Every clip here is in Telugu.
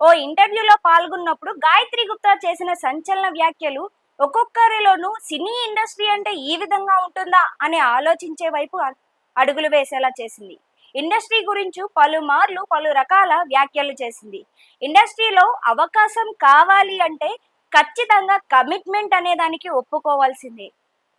ఓ ఇంటర్వ్యూలో పాల్గొన్నప్పుడు గాయత్రి గుప్తా చేసిన సంచలన వ్యాఖ్యలు ఒక్కొక్కరిలోనూ సినీ ఇండస్ట్రీ అంటే ఈ విధంగా ఉంటుందా అని ఆలోచించే వైపు అడుగులు వేసేలా చేసింది. ఇండస్ట్రీ గురించి పలుమార్లు పలు రకాల వ్యాఖ్యలు చేసింది. ఇండస్ట్రీలో అవకాశం కావాలి అంటే ఖచ్చితంగా కమిట్మెంట్ అనే దానికి ఒప్పుకోవాల్సిందే.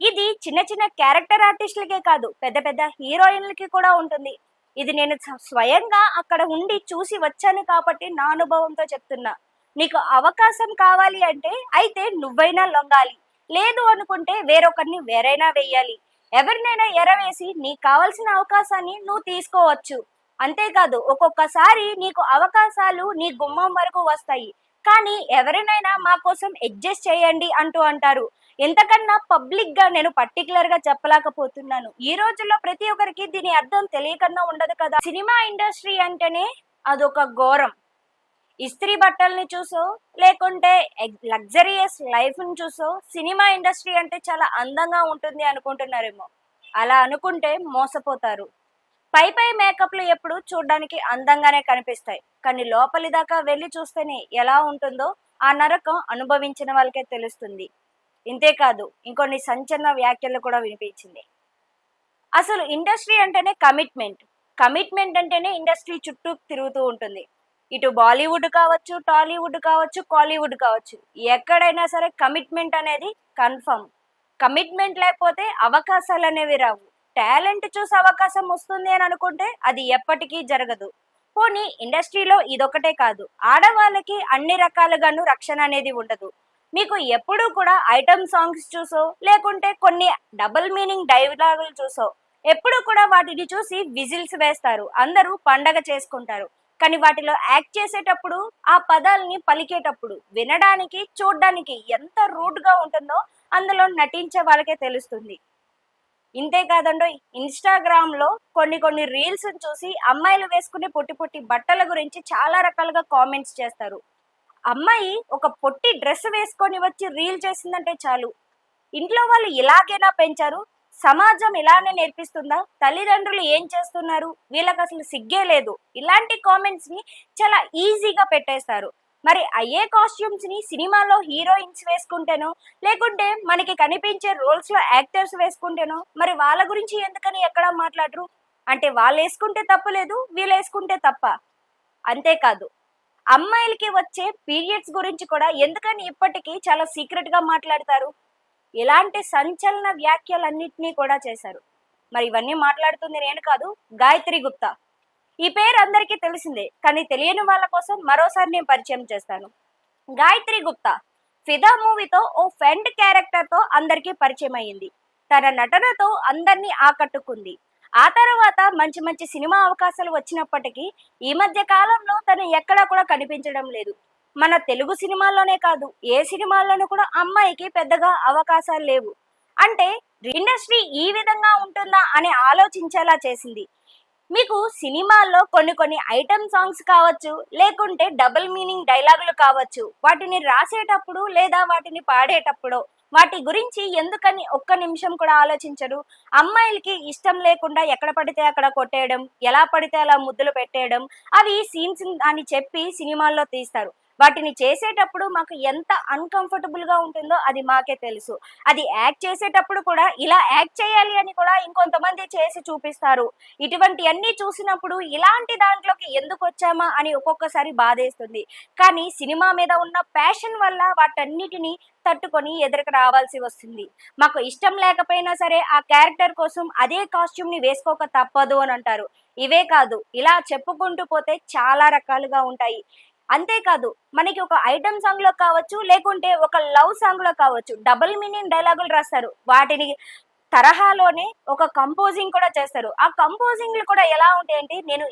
ఇది చిన్న చిన్న క్యారెక్టర్ ఆర్టిస్టులకే కాదు, పెద్ద పెద్ద హీరోయిన్లకి కూడా ఉంటుంది. ఇది నేను స్వయంగా అక్కడ ఉండి చూసి వచ్చాను కాబట్టి నా అనుభవంతో చెప్తున్నా. నీకు అవకాశం కావాలి అంటే అయితే నువ్వైనా లొంగాలి, లేదు అనుకుంటే వేరొకరిని వేరైనా వెయ్యాలి. ఎవరినైనా ఎరవేసి నీకు కావలసిన అవకాశాన్ని నువ్వు తీసుకోవచ్చు. అంతేకాదు ఒక్కొక్కసారి నీకు అవకాశాలు నీ గుమ్మం వరకు వస్తాయి, కానీ ఎవరినైనా మా కోసం అడ్జస్ట్ చేయండి అంటూ అంటారు. ఎంతకన్నా పబ్లిక్ గా నేను పర్టికులర్ గా చెప్పలేకపోతున్నాను. ఈ రోజుల్లో ప్రతి ఒక్కరికి దీని అర్థం తెలియకన్నా ఉండదు కదా. సినిమా ఇండస్ట్రీ అంటేనే అదొక ఘోరం. ఇస్త్రీ బట్టల్ని చూసో లేకుంటే లగ్జరియస్ లైఫ్ ని చూసో సినిమా ఇండస్ట్రీ అంటే చాలా అందంగా ఉంటుంది అనుకుంటున్నారేమో. అలా అనుకుంటే మోసపోతారు. పై పై మేకప్లు ఎప్పుడు చూడడానికి అందంగానే కనిపిస్తాయి, కానీ లోపలి దాకా వెళ్ళి చూస్తేనే ఎలా ఉంటుందో ఆ నరకం అనుభవించిన వాళ్ళకే తెలుస్తుంది. ఇంతేకాదు ఇంకొన్ని సంచలన వ్యాఖ్యలు కూడా వినిపించింది. అసలు ఇండస్ట్రీ అంటేనే కమిట్మెంట్. కమిట్మెంట్ అంటేనే ఇండస్ట్రీ చుట్టూ తిరుగుతూ ఉంటుంది. ఇటు బాలీవుడ్ కావచ్చు, టాలీవుడ్ కావచ్చు, కాలీవుడ్ కావచ్చు, ఎక్కడైనా సరే కమిట్మెంట్ అనేది కన్ఫర్మ్. కమిట్మెంట్ లేకపోతే అవకాశాలు అనేవి రావు. టాలెంట్ చూసి అవకాశం వస్తుంది అని అనుకుంటే అది ఎప్పటికీ జరగదు. పోనీ ఇండస్ట్రీలో ఇదొకటే కాదు, ఆడవాళ్ళకి అన్ని రకాలుగాను రక్షణ అనేది ఉండదు. మీకు ఎప్పుడూ కూడా ఐటమ్ సాంగ్స్ చూసో లేకుంటే కొన్ని డబుల్ మీనింగ్ డైలాగులు చూసో ఎప్పుడు కూడా వాటిని చూసి విజిల్స్ వేస్తారు, అందరూ పండగ చేసుకుంటారు. కానీ వాటిలో యాక్ట్ చేసేటప్పుడు ఆ పదాలని పలికేటప్పుడు వినడానికి చూడడానికి ఎంత రూడ్ గా ఉంటుందో అందులో నటించే వాళ్ళకే తెలుస్తుంది. ఇంతే కాదండో, ఇన్స్టాగ్రామ్ లో కొన్ని రీల్స్ చూసి అమ్మాయిలు వేసుకునే పొట్టి పొట్టి బట్టల గురించి చాలా రకాలుగా కామెంట్స్ చేస్తారు. అమ్మాయి ఒక పొట్టి డ్రెస్ వేసుకొని వచ్చి రీల్ చేసిందంటే చాలు, ఇంట్లో వాళ్ళు ఇలాగైనా పెంచారు, సమాజం ఇలానే నేర్పిస్తుందా, తల్లిదండ్రులు ఏం చేస్తున్నారు, వీళ్ళకి అసలు సిగ్గే లేదు, ఇలాంటి కామెంట్స్ ని చాలా ఈజీగా పెట్టేస్తారు. మరి అయ్యే కాస్ట్యూమ్స్ ని సినిమాలో హీరోయిన్స్ వేసుకుంటేనో లేకుంటే మనకి కనిపించే రోల్స్ లో యాక్టర్స్ వేసుకుంటేనో మరి వాళ్ళ గురించి ఎందుకని ఎక్కడా మాట్లాడరు? అంటే వాళ్ళు వేసుకుంటే తప్పలేదు, వీళ్ళు వేసుకుంటే తప్ప? అంతేకాదు అమ్మాయిలకి వచ్చే పీరియడ్స్ గురించి కూడా ఎందుకని ఇప్పటికీ చాలా సీక్రెట్ గా మాట్లాడతారు? ఇలాంటి సంచలన వ్యాఖ్యలన్నింటినీ కూడా చేశారు. మరి ఇవన్నీ మాట్లాడుతుంది నేను కాదు, గాయత్రి గుప్తా. ఈ పేరు అందరికీ తెలిసిందే, కానీ తెలియని వాళ్ళ కోసం మరోసారి నేను పరిచయం చేస్తాను. గాయత్రి గుప్తా ఫిదా మూవీతో ఓ ఫ్రెండ్ క్యారెక్టర్ తో అందరికీ పరిచయం అయ్యింది. తన నటనతో అందరినీ ఆకట్టుకుంది. ఆ తర్వాత మంచి మంచి సినిమా అవకాశాలు వచ్చినప్పటికీ ఈ మధ్య కాలంలో తను ఎక్కడా కూడా కనిపించడం లేదు. మన తెలుగు సినిమాల్లోనే కాదు, ఏ సినిమాల్లోనూ కూడా అమ్మాయికి పెద్దగా అవకాశాలు లేవు. అంటే ఇండస్ట్రీ ఈ విధంగా ఉంటుందా అని ఆలోచించేలా చేసింది. మీకు సినిమాల్లో కొన్ని ఐటమ్ సాంగ్స్ కావచ్చు, లేకుంటే డబుల్ మీనింగ్ డైలాగులు కావచ్చు, వాటిని రాసేటప్పుడు లేదా వాటిని పాడేటప్పుడు వాటి గురించి ఎందుకని ఒక్క నిమిషం కూడా ఆలోచించరు? అమ్మాయిలకి ఇష్టం లేకుండా ఎక్కడ పడితే అక్కడ కొట్టేయడం, ఎలా పడితే అలా ముద్దులు పెట్టేయడం, అవి సీన్స్ అని చెప్పి సినిమాల్లో తీస్తారు. వాటిని చేసేటప్పుడు మాకు ఎంత అన్కంఫర్టబుల్ గా ఉంటుందో అది మాకే తెలుసు. అది యాక్ట్ చేసేటప్పుడు కూడా ఇలా యాక్ట్ చేయాలి అని కూడా ఇంకొంతమంది చేసి చూపిస్తారు. ఇటువంటి అన్ని చూసినప్పుడు ఇలాంటి దాంట్లోకి ఎందుకు వచ్చామా అని ఒక్కొక్కసారి బాధేస్తుంది. కానీ సినిమా మీద ఉన్న ప్యాషన్ వల్ల వాటన్నిటిని తట్టుకొని ఎదురుకు రావాల్సి వస్తుంది. మాకు ఇష్టం లేకపోయినా సరే ఆ క్యారెక్టర్ కోసం అదే కాస్ట్యూమ్ ని వేసుకోక తప్పదు అని అంటారు. ఇవే కాదు, ఇలా చెప్పుకుంటూ పోతే చాలా రకాలుగా ఉంటాయి. అంతేకాదు మనకి ఒక ఐటమ్ సాంగ్ లో కావచ్చు, లేకుంటే ఒక లవ్ సాంగ్ లో కావచ్చు, డబుల్ మీనింగ్ డైలాగులు రాస్తారు. వాటిని తరహాలోనే ఒక కంపోజింగ్ కూడా చేస్తారు. ఆ కంపోజింగ్లు కూడా ఎలా ఉంటాయంటే, నేను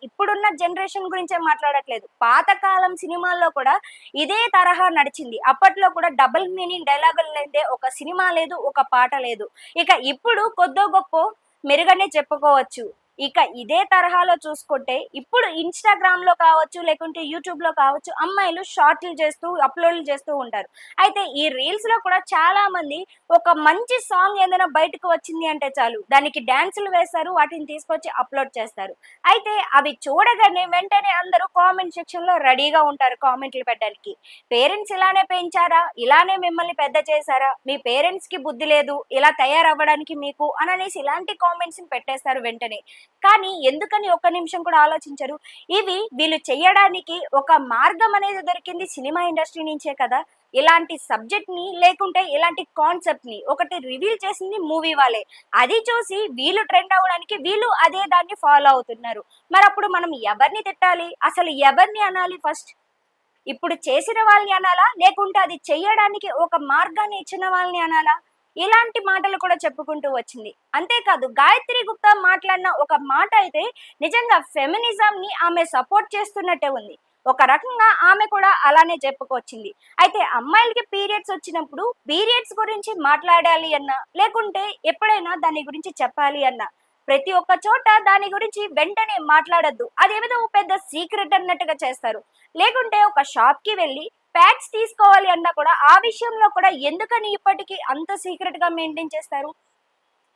ఇప్పుడున్న జనరేషన్ గురించే మాట్లాడట్లేదు, పాతకాలం సినిమాల్లో కూడా ఇదే తరహా నడిచింది. అప్పట్లో కూడా డబుల్ మీనింగ్ డైలాగులు లేదే ఒక సినిమా లేదు, ఒక పాట లేదు. ఇక ఇప్పుడు కొద్దో గొప్ప మెరుగనే చెప్పుకోవచ్చు. ఇక ఇదే తరహాలో చూసుకుంటే ఇప్పుడు ఇన్స్టాగ్రామ్ లో కావచ్చు, లేకుంటే యూట్యూబ్ లో కావచ్చు, అమ్మాయిలు షార్ట్లు చేస్తూ అప్లోడ్లు చేస్తూ ఉంటారు. అయితే ఈ రీల్స్ లో కూడా చాలా మంది ఒక మంచి సాంగ్ ఏదైనా బయటకు వచ్చింది అంటే చాలు దానికి డాన్సులు వేస్తారు, వాటిని తీసుకొచ్చి అప్లోడ్ చేస్తారు. అయితే అవి చూడగానే వెంటనే అందరూ కామెంట్ సెక్షన్ లో రెడీగా ఉంటారు కామెంట్లు పెట్టడానికి. పేరెంట్స్ ఇలానే పెంచారా, ఇలానే మిమ్మల్ని పెద్ద చేశారా, మీ పేరెంట్స్ కి బుద్ధి లేదు ఇలా తయారవ్వడానికి మీకు అని అనేసి ఇలాంటి కామెంట్స్ పెట్టేస్తారు వెంటనే. కానీ ఎందుకని ఒక్క నిమిషం కూడా ఆలోచించరు? ఇవి వీళ్ళు చెయ్యడానికి ఒక మార్గం అనేది దొరికింది సినిమా ఇండస్ట్రీ నుంచే కదా. ఇలాంటి సబ్జెక్ట్ ని లేకుంటే ఇలాంటి కాన్సెప్ట్ ని ఒకటి రివీల్ చేసింది మూవీ వాళ్ళే. అది చూసి వీళ్ళు ట్రెండ్ అవ్వడానికి వీళ్ళు అదే దాన్ని ఫాలో అవుతున్నారు. మరి అప్పుడు మనం ఎవరిని తిట్టాలి, అసలు ఎవరిని అనాలి ఫస్ట్? ఇప్పుడు చేసిన వాళ్ళని అనాలా, లేకుంటే అది చెయ్యడానికి ఒక మార్గాన్ని ఇచ్చిన వాళ్ళని అనాలా? ఇలాంటి మాటలు కూడా చెప్పుకుంటూ వచ్చింది. అంతేకాదు గాయత్రి గుప్తా మాట్లాడిన ఒక మాట అయితే నిజంగా ఫెమినిజం ని ఆమె సపోర్ట్ చేస్తున్నట్టే ఉంది. ఒక రకంగా ఆమె కూడా అలానే చెప్పుకొచ్చింది. అయితే అమ్మాయిలకి పీరియడ్స్ వచ్చినప్పుడు పీరియడ్స్ గురించి మాట్లాడాలి అన్నా, లేకుంటే ఎప్పుడైనా దాని గురించి చెప్పాలి అన్నా ప్రతి ఒక్క చోట దాని గురించి వెంటనే మాట్లాడద్దు, అదేమిదో పెద్ద సీక్రెట్ అన్నట్టుగా చేస్తారు. లేకుంటే ఒక షాప్ కి వెళ్ళి ప్యాడ్స్ తీసుకోవాలి అన్నా కూడా ఆ విషయంలో కూడా ఎందుకని ఇప్పటికీ అంత సీక్రెట్ గా మెయింటైన్ చేస్తారు?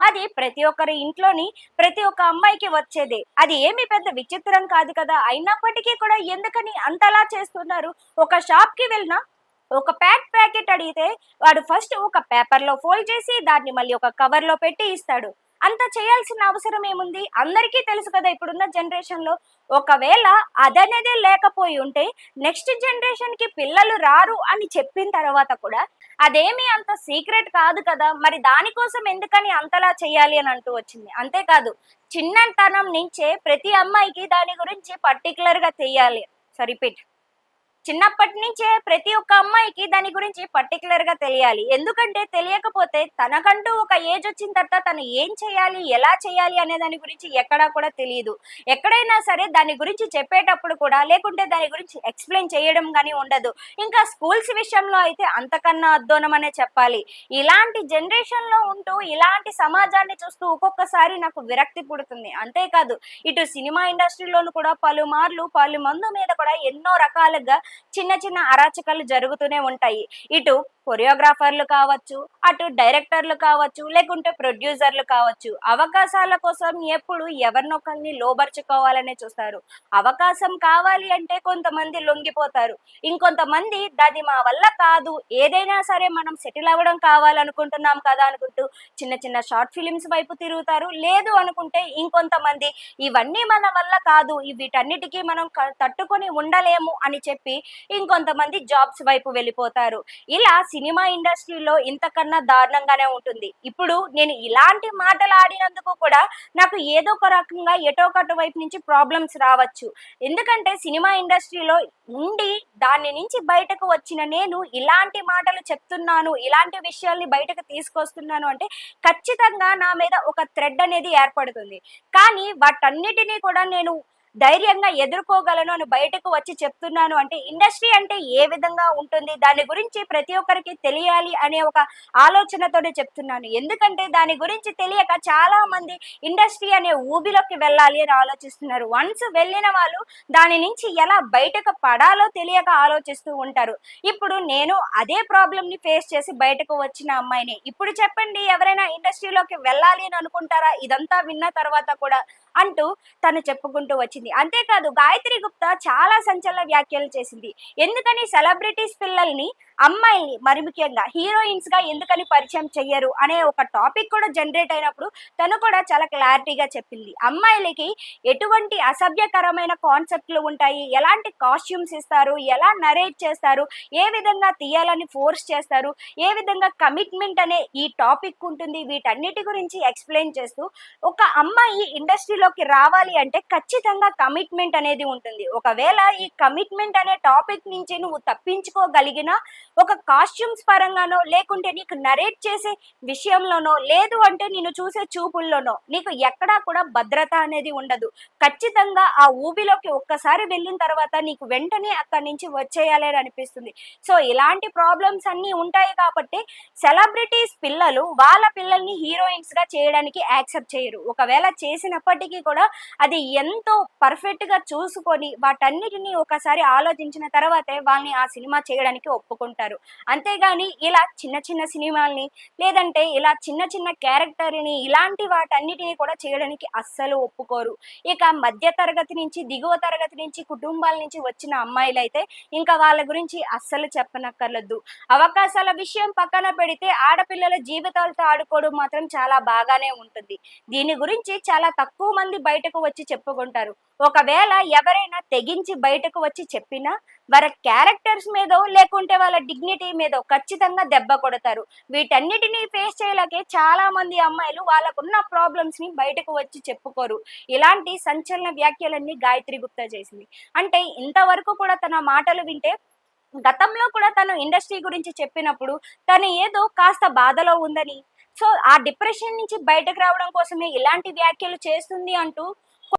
అది ప్రతి ఒక్కరి ఇంట్లోని ప్రతి ఒక్క అమ్మాయికి వచ్చేదే. అది ఏమి పెద్ద విచిత్రం కాదు కదా. అయినప్పటికీ కూడా ఎందుకని అంతలా చేస్తున్నారు? ఒక షాప్ కి వెళ్ళినా ఒక ప్యాకెట్ అడిగితే వాడు ఫస్ట్ ఒక పేపర్ లో ఫోల్డ్ చేసి దాన్ని మళ్ళీ ఒక కవర్ లో పెట్టి ఇస్తాడు. అంత చేయాల్సిన అవసరం ఏముంది? అందరికీ తెలుసు కదా ఇప్పుడున్న జనరేషన్ లో. ఒకవేళ అదనేదే లేకపోయి ఉంటే నెక్స్ట్ జనరేషన్ కి పిల్లలు రారు అని చెప్పిన తర్వాత కూడా అదేమి అంత సీక్రెట్ కాదు కదా, మరి దానికోసం ఎందుకని అంతలా చేయాలి అని అంటూ వచ్చింది. అంతేకాదు చిన్నతనం నుంచే ప్రతి అమ్మాయికి దాని గురించి పర్టికులర్ గా తెలియాలి. రిపీట్, చిన్నప్పటి నుంచే ప్రతి ఒక్క అమ్మాయికి దాని గురించి పర్టికులర్ గా తెలియాలి. ఎందుకంటే తెలియకపోతే తనకంటూ ఒక ఏజ్ వచ్చిన తర్వాత తను ఏం చేయాలి, ఎలా చేయాలి అనే దాని గురించి ఎక్కడా కూడా తెలియదు. ఎక్కడైనా సరే దాని గురించి చెప్పేటప్పుడు కూడా లేకుంటే దాని గురించి ఎక్స్ప్లెయిన్ చేయడం కానీ ఉండదు. ఇంకా స్కూల్స్ విషయంలో అయితే అంతకన్నా అద్దోనం అనే చెప్పాలి. ఇలాంటి జనరేషన్ లో ఉంటూ ఇలాంటి సమాజాన్ని చూస్తూ ఒక్కొక్కసారి నాకు విరక్తి పుడుతుంది. అంతేకాదు ఇటు సినిమా ఇండస్ట్రీలోను కూడా పలుమార్లు పలుమంది మీద కూడా ఎన్నో రకాలుగా చిన్న చిన్న అరాచకాలు జరుగుతూనే ఉంటాయి. ఇటు కొరియోగ్రాఫర్లు కావచ్చు, అటు డైరెక్టర్లు కావచ్చు, లేకుంటే ప్రొడ్యూసర్లు కావచ్చు, అవకాశాల కోసం ఎప్పుడు ఎవరినొకరిని లోబర్చుకోవాలనే చూస్తారు. అవకాశం కావాలి అంటే కొంతమంది లొంగిపోతారు, ఇంకొంతమంది అది మా వల్ల కాదు, ఏదైనా సరే మనం సెటిల్ అవ్వడం కావాలనుకుంటున్నాం కదా అనుకుంటూ చిన్న చిన్న షార్ట్ ఫిలిమ్స్ వైపు తిరుగుతారు. లేదు అనుకుంటే ఇంకొంతమంది ఇవన్నీ మన వల్ల కాదు, వీటన్నిటికీ మనం తట్టుకొని ఉండలేము అని చెప్పి ఇంకొంతమంది జాబ్స్ వైపు వెళ్ళిపోతారు. ఇలా సినిమా ఇండస్ట్రీలో ఇంతకన్నా దారుణంగానే ఉంటుంది. ఇప్పుడు నేను ఇలాంటి మాటలు ఆడినందుకు కూడా నాకు ఏదో ఒక రకంగా ఎటో ఒకటి వైపు నుంచి ప్రాబ్లమ్స్ రావచ్చు. ఎందుకంటే సినిమా ఇండస్ట్రీలో ఉండి దాని నుంచి బయటకు వచ్చిన నేను ఇలాంటి మాటలు చెప్తున్నాను, ఇలాంటి విషయాల్ని బయటకు తీసుకొస్తున్నాను అంటే ఖచ్చితంగా నా మీద ఒక థ్రెడ్ అనేది ఏర్పడుతుంది. కానీ వాటన్నిటినీ కూడా నేను ధైర్యంగా ఎదుర్కోగలను అని బయటకు వచ్చి చెప్తున్నాను అంటే ఇండస్ట్రీ అంటే ఏ విధంగా ఉంటుంది, దాని గురించి ప్రతి ఒక్కరికి తెలియాలి అనే ఒక ఆలోచనతోనే చెప్తున్నాను. ఎందుకంటే దాని గురించి తెలియక చాలా మంది ఇండస్ట్రీ అనే ఊబిలోకి వెళ్ళాలి అని ఆలోచిస్తున్నారు. వన్స్ వెళ్ళిన వాళ్ళు దాని నుంచి ఎలా బయటకు పడాలో తెలియక ఆలోచిస్తూ ఉంటారు. ఇప్పుడు నేను అదే ప్రాబ్లమ్ ని ఫేస్ చేసి బయటకు వచ్చిన అమ్మాయిని. ఇప్పుడు చెప్పండి, ఎవరైనా ఇండస్ట్రీలోకి వెళ్ళాలి అని అనుకుంటారా ఇదంతా విన్న తర్వాత కూడా అంటూ తను చెప్పుకుంటూ వచ్చింది. అంతేకాదు గాయత్రి గుప్తా చాలా సంచలన వ్యాఖ్యలు చేసింది. ఎందుకని సెలబ్రిటీస్ పిల్లల్ని, అమ్మాయిల్ని, మరి ముఖ్యంగా హీరోయిన్స్ గా ఎందుకని పరిచయం చెయ్యరు అనే ఒక టాపిక్ కూడా జనరేట్ అయినప్పుడు తను కూడా చాలా క్లారిటీగా చెప్పింది. అమ్మాయిలకి ఎటువంటి అసభ్యకరమైన కాన్సెప్ట్లు ఉంటాయి, ఎలాంటి కాస్ట్యూమ్స్ ఇస్తారు, ఎలా నరేట్ చేస్తారు, ఏ విధంగా తీయాలని ఫోర్స్ చేస్తారు, ఏ విధంగా కమిట్మెంట్ అనే ఈ టాపిక్ ఉంటుంది, వీటన్నిటి గురించి ఎక్స్ప్లెయిన్ చేస్తూ ఒక అమ్మాయి ఇండస్ట్రీలోకి రావాలి అంటే ఖచ్చితంగా కమిట్మెంట్ అనేది ఉంటుంది. ఒకవేళ ఈ కమిట్మెంట్ అనే టాపిక్ నుంచి నువ్వు తప్పించుకోగలిగినా ఒక కాస్ట్యూమ్స్ పరంగానో లేకుంటే నీకు నరేట్ చేసే విషయంలోనో లేదు అంటే నిన్ను చూసే చూపుల్లోనో నీకు ఎక్కడా కూడా భద్రత అనేది ఉండదు. ఖచ్చితంగా ఆ ఊబిలోకి ఒక్కసారి వెళ్ళిన తర్వాత నీకు వెంటనే అక్కడి నుంచి వచ్చేయాలి అని అనిపిస్తుంది. సో ఇలాంటి ప్రాబ్లమ్స్ అన్నీ ఉంటాయి కాబట్టి సెలబ్రిటీస్ పిల్లలు వాళ్ళ పిల్లల్ని హీరోయిన్స్ గా చేయడానికి యాక్సెప్ట్ చేయరు. ఒకవేళ చేసినప్పటికీ కూడా అది ఎంతో పర్ఫెక్ట్ గా చూసుకొని వాటన్నిటిని ఒకసారి ఆలోచించిన తర్వాతే వాళ్ళని ఆ సినిమా చేయడానికి ఒప్పుకుంటారు. అంతేగాని ఇలా చిన్న చిన్న సినిమాల్ని లేదంటే ఇలా చిన్న చిన్న క్యారెక్టర్ని ఇలాంటి వాటన్నిటిని కూడా చేయడానికి అస్సలు ఒప్పుకోరు. ఇక మధ్య తరగతి నుంచి దిగువ తరగతి నుంచి కుటుంబాల నుంచి వచ్చిన అమ్మాయిలైతే ఇంకా వాళ్ళ గురించి అస్సలు చెప్పనక్కర్లేదు. అవకాశాల విషయం పక్కన పెడితే ఆడపిల్లల జీవితాలతో ఆడుకోవడం మాత్రం చాలా బాగానే ఉంటుంది. దీని గురించి చాలా తక్కువ మంది బయటకు వచ్చి చెప్పుకుంటారు. ఒకవేళ ఎవరైనా తెగించి బయటకు వచ్చి చెప్పినా వారి క్యారెక్టర్స్ మీదో లేకుంటే వాళ్ళ డిగ్నిటీ మీదో ఖచ్చితంగా దెబ్బ కొడతారు. వీటన్నిటిని ఫేస్ చేయలేకే చాలా మంది అమ్మాయిలు వాళ్ళకున్న ప్రాబ్లమ్స్ ని బయటకు వచ్చి చెప్పుకోరు. ఇలాంటి సంచలన వ్యాఖ్యలన్నీ గాయత్రి గుప్తా చేసింది. అంటే ఇంతవరకు కూడా తన మాటలు వింటే గతంలో కూడా తను ఇండస్ట్రీ గురించి చెప్పినప్పుడు తను ఏదో కాస్త బాధలో ఉందని, సో ఆ డిప్రెషన్ నుంచి బయటకు రావడం కోసమే ఇలాంటి వ్యాఖ్యలు చేస్తుంది అంటూ